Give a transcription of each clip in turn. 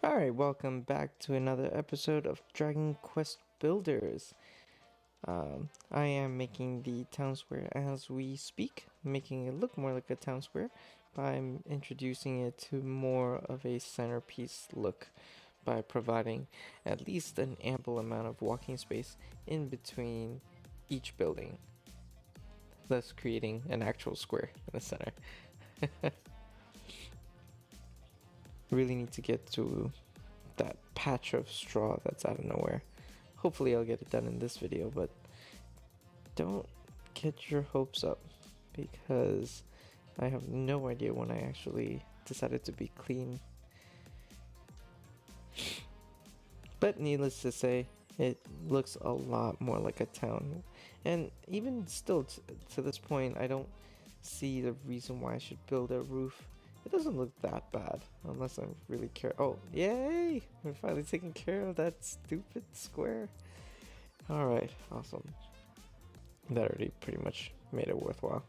Alright, welcome back to another episode of DragonQuest Builders. I am making the town square as we speak, making it look more like a town square by introducing it to more of a centerpiece look by providing at least an ample amount of walking space in between each building, thus creating an actual square in the center. Really need to get to that patch of straw that's out of nowhere. Hopefully I'll get it done in this video, but don't get your hopes up because I have no idea when I actually decided to be clean. But needless to say, it looks a lot more like a town. And even still to this point, I don't see the reason why I should build a roof. It doesn't look that bad unless I really care. Oh, yay! We're finally taking care of that stupid square. Alright, awesome. That already pretty much made it worthwhile.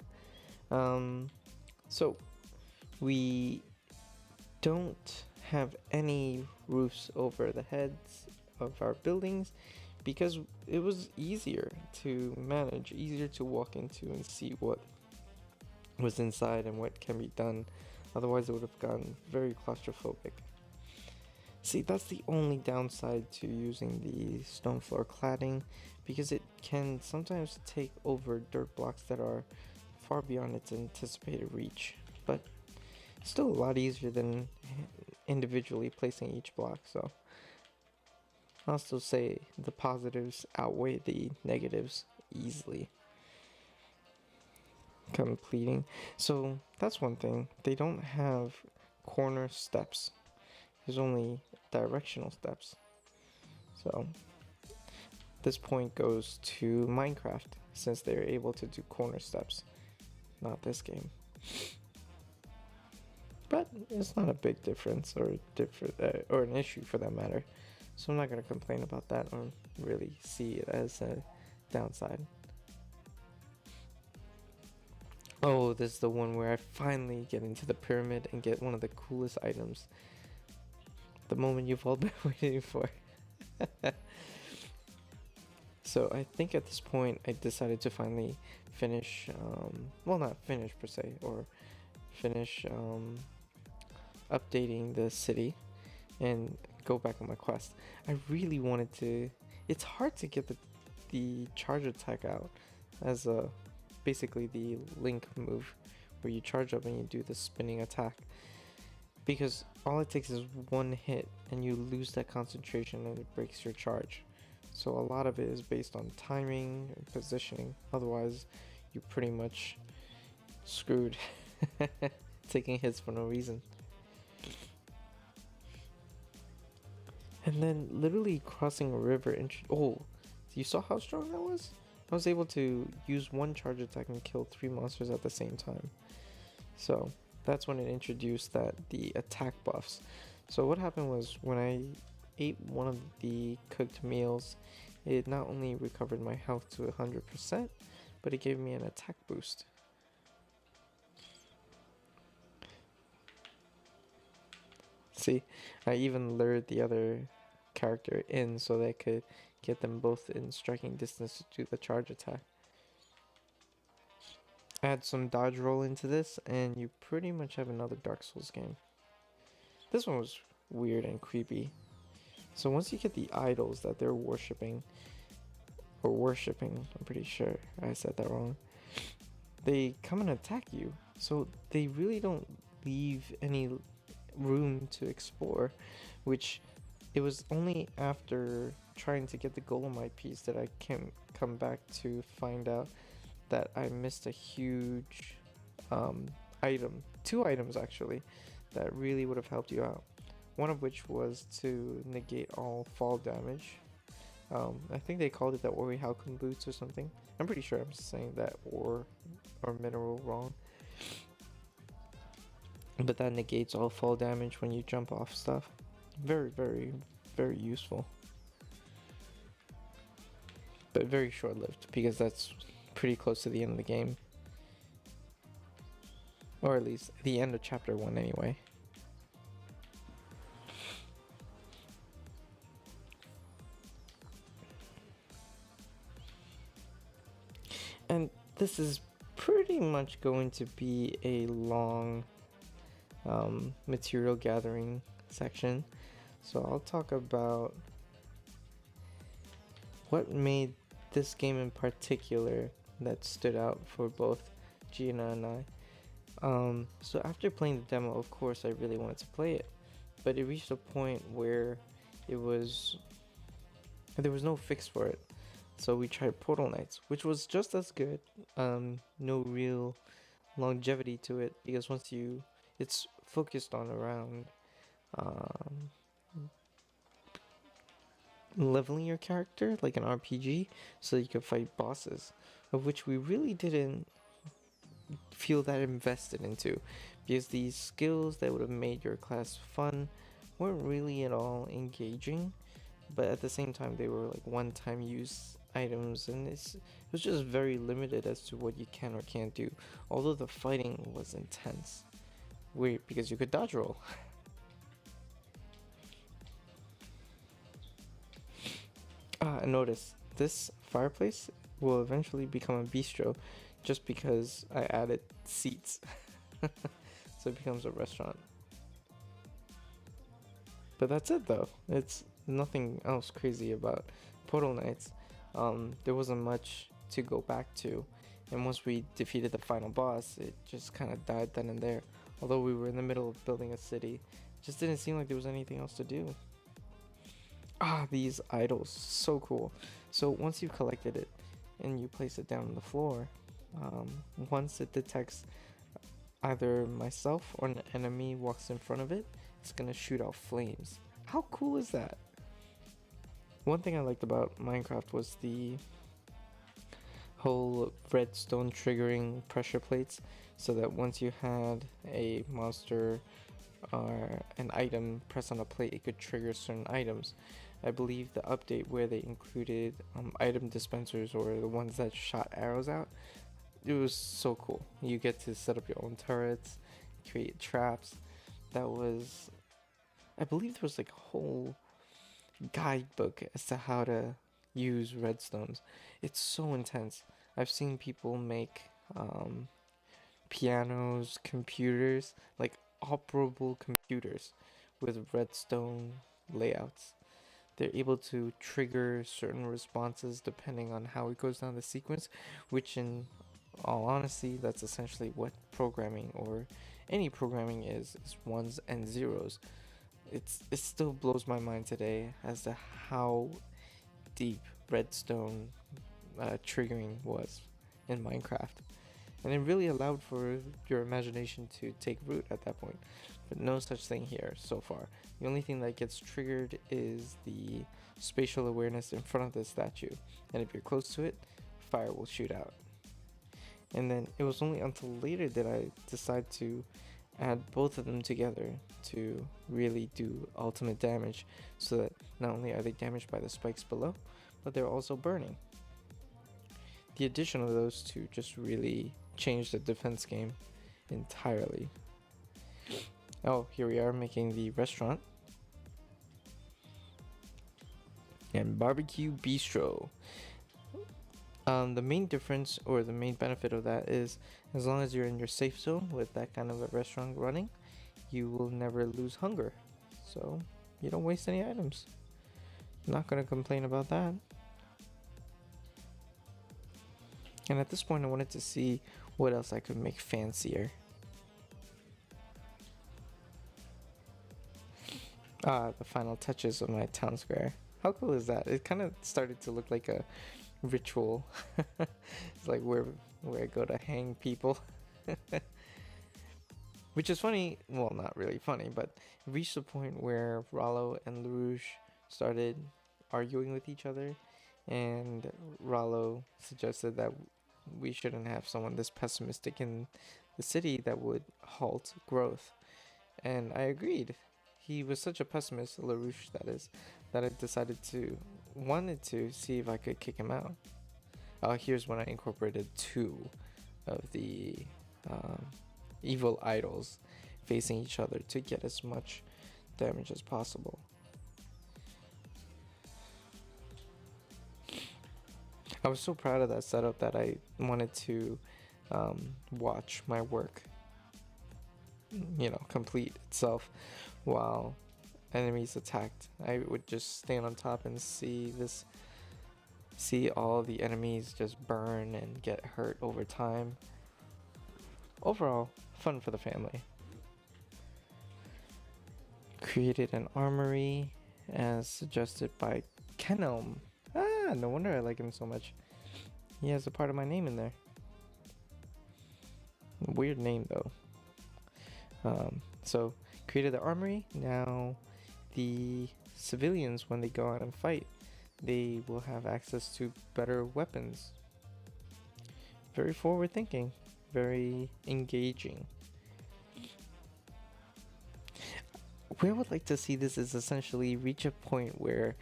So we don't have any roofs over the heads of our buildings because it was easier to manage, easier to walk into and see what was inside and what can be done. Otherwise it would have gotten very claustrophobic. See, that's the only downside to using the stone floor cladding, because it can sometimes take over dirt blocks that are far beyond its anticipated reach, but still a lot easier than individually placing each block, so I'll still say the positives outweigh the negatives easily. Completing. So that's one thing. They don't have corner steps. There's only directional steps. So this point goes to Minecraft since they're able to do corner steps. Not this game. But it's not a big difference or or an issue for that matter. So I'm not going to complain about that or really see it as a downside. Oh, this is the one where I finally get into the pyramid and get one of the coolest items. The moment you've all been waiting for. So I think at this point I decided to finally finish, well, not finish per se, or finish updating the city and go back on my quest. I really wanted to. It's hard to get the charge attack out as a basically the link move where you charge up and you do the spinning attack, because all it takes is one hit and you lose that concentration and it breaks your charge. So a lot of it is based on timing and positioning, otherwise you're pretty much screwed. Taking hits for no reason. And then literally crossing a river. Oh, you saw how strong that was? I was able to use one charge attack and kill 3 monsters at the same time. So that's when it introduced the attack buffs. So what happened was when I ate one of the cooked meals, it not only recovered my health to 100%, but it gave me an attack boost. See, I even lured the other character in so they could get them both in striking distance to do the charge attack. Add some dodge roll into this and you pretty much have another Dark Souls game. This one was weird and creepy. So once you get the idols that they're worshipping, I'm pretty sure I said that wrong, they come and attack you. So they really don't leave any room to explore, which it was only after trying to get the Golemite piece that I can come back to find out that I missed a huge item, 2 items actually, that really would have helped you out. One of which was to negate all fall damage. I think they called it the Ori Halcon boots or something. I'm pretty sure I'm saying that or mineral wrong. But that negates all fall damage when you jump off stuff. Very, very, very useful. But very short-lived, because that's pretty close to the end of the game. Or at least the end of chapter 1 anyway. And this is pretty much going to be a long material gathering section. So I'll talk about what made this game in particular that stood out for both Gina and I. So after playing the demo, of course, I really wanted to play it, but it reached a point where it was there was no fix for it. So we tried Portal Knights, which was just as good. No real longevity to it because it's focused on around um, leveling your character like an RPG, so you can fight bosses, of which we really didn't feel that invested into, because these skills that would have made your class fun weren't really at all engaging, but at the same time they were like one-time use items, and it was just very limited as to what you can or can't do, although the fighting was intense. Weird, because you could dodge roll. And notice, this fireplace will eventually become a bistro just because I added seats. So it becomes a restaurant. But that's it though. It's nothing else crazy about Portal Knights. There wasn't much to go back to. And once we defeated the final boss, it just kind of died then and there. Although we were in the middle of building a city, it just didn't seem like there was anything else to do. These idols, so cool. So once you've collected it and you place it down on the floor, once it detects either myself or an enemy walks in front of it, it's gonna shoot out flames. How cool is that? One thing I liked about Minecraft was the whole redstone triggering pressure plates, so that once you had a monster or an item press on a plate, it could trigger certain items. I believe the update where they included item dispensers, or the ones that shot arrows out, it was so cool. You get to set up your own turrets, create traps. That was, I believe there was like a whole guidebook as to how to use redstones. It's so intense. I've seen people make pianos, computers, like operable computers with redstone layouts. They're able to trigger certain responses depending on how it goes down the sequence, which in all honesty, that's essentially what programming or any programming is ones and zeros. It still blows my mind today as to how deep redstone triggering was in Minecraft, and it really allowed for your imagination to take root at that point. But no such thing here so far. The only thing that gets triggered is the spatial awareness in front of the statue, and if you're close to it, fire will shoot out. And then it was only until later that I decided to add both of them together to really do ultimate damage, so that not only are they damaged by the spikes below, but they're also burning. The addition of those two just really changed the defense game entirely. Oh, here we are making the restaurant. And barbecue bistro. The main difference, or the main benefit of that, is as long as you're in your safe zone with that kind of a restaurant running, you will never lose hunger. So you don't waste any items. Not gonna complain about that. And at this point I wanted to see what else I could make fancier. The final touches of my town square. How cool is that? It kind of started to look like a ritual. It's like where I go to hang people. Which is funny, well, not really funny, but it reached the point where Rollo and LaRouche started arguing with each other, and Rollo suggested that we shouldn't have someone this pessimistic in the city that would halt growth. And I agreed. He was such a pessimist, LaRouche that is, that I wanted to see if I could kick him out. Here's when I incorporated two of the evil idols facing each other to get as much damage as possible. I was so proud of that setup that I wanted to watch my work, complete itself while enemies attacked. I would just stand on top and see all the enemies just burn and get hurt over time. Overall, fun for the family. Created an armory as suggested by Kenelm. Ah, no wonder I like him so much. He has a part of my name in there. Weird name though. So created the armory. Now the civilians, when they go out and fight, they will have access to better weapons. Very forward thinking, very engaging. Where I would like to see this is essentially reach a point where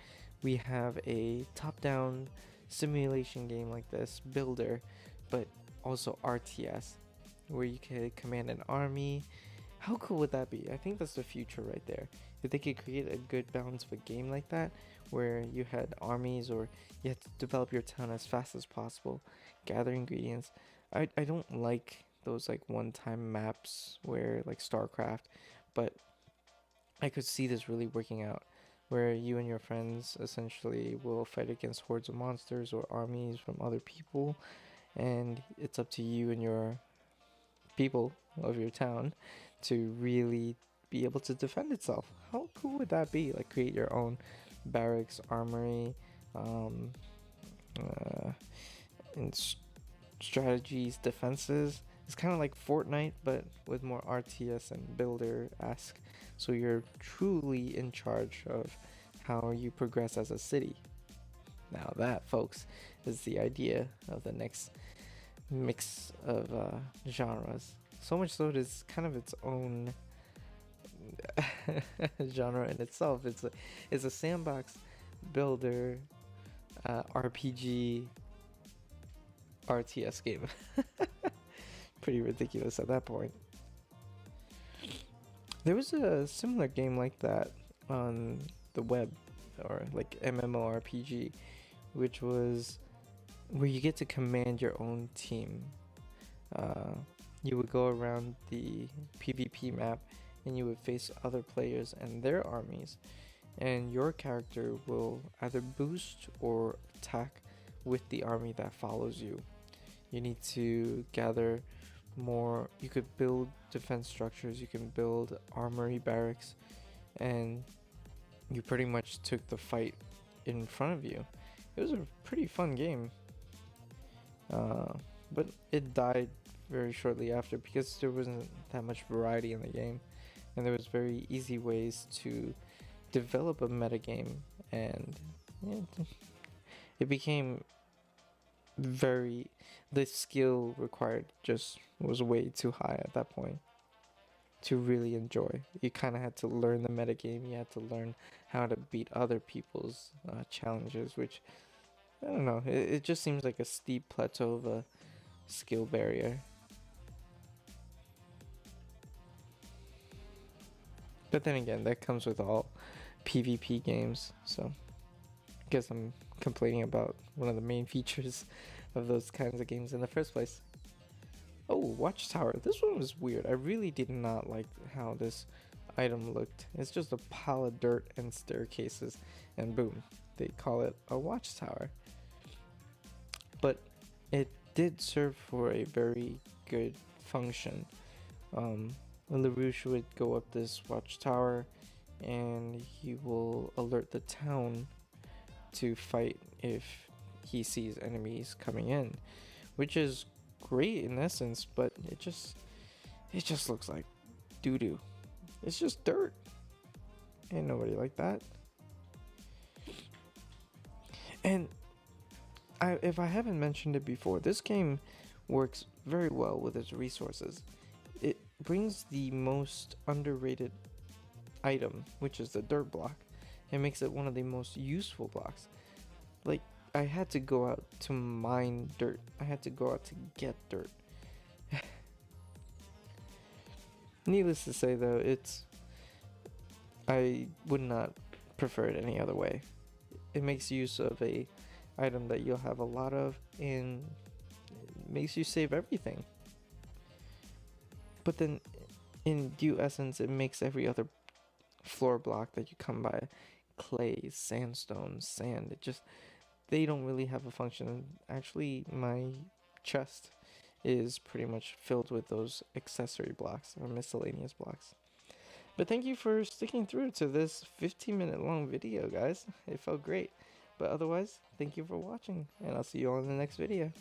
we have a top-down simulation game like this, builder, but also RTS, where you could command an army. How cool would that be? I think that's the future right there. If they could create a good balance of a game like that, where you had armies or you had to develop your town as fast as possible, gather ingredients. I don't like those like one-time maps where like StarCraft, but I could see this really working out, where you and your friends essentially will fight against hordes of monsters or armies from other people, and it's up to you and your people of your town to really be able to defend itself. How cool would that be? Like create your own barracks, armory, and strategies, defenses. It's kind of like Fortnite, but with more RTS and builder-esque. So you're truly in charge of how you progress as a city. Now that, folks, is the idea of the next mix of genres. So much so it is kind of its own genre in itself. It's a sandbox builder RPG RTS game. Pretty ridiculous at that point. There was a similar game like that on the web, or like MMORPG, which was where you get to command your own team. You would go around the PvP map and you would face other players and their armies, and your character will either boost or attack with the army that follows you. You need to gather more. You could build defense structures, you can build armory barracks, and you pretty much took the fight in front of you. It was a pretty fun game, but it died very shortly after because there wasn't that much variety in the game, and there was very easy ways to develop a metagame, and it became the skill required just was way too high at that point to really enjoy. You kind of had to learn the metagame, you had to learn how to beat other people's challenges, which, I don't know, it just seems like a steep plateau of a skill barrier. But then again, that comes with all PvP games, so I guess I'm complaining about one of the main features of those kinds of games in the first place. Oh, Watchtower. This one was weird. I really did not like how this item looked. It's just a pile of dirt and staircases, and boom, they call it a watchtower. But it did serve for a very good function. LaRouche would go up this watchtower and he will alert the town to fight if he sees enemies coming in, which is great in essence, but it just looks like doo-doo. It's just dirt. Ain't nobody like that. And if I haven't mentioned it before, this game works very well with its resources. It brings the most underrated item, which is the dirt block, and makes it one of the most useful blocks. Like, I had to go out to mine dirt. I had to go out to get dirt. Needless to say, though, I would not prefer it any other way. It makes use of a item that you'll have a lot of, and it makes you save everything. But then in due essence, it makes every other floor block that you come by, clay, sandstone, sand, it just, they don't really have a function. Actually, my chest is pretty much filled with those accessory blocks or miscellaneous blocks. But thank you for sticking through to this 15-minute long video, guys. It felt great. But otherwise, thank you for watching, and I'll see you all in the next video.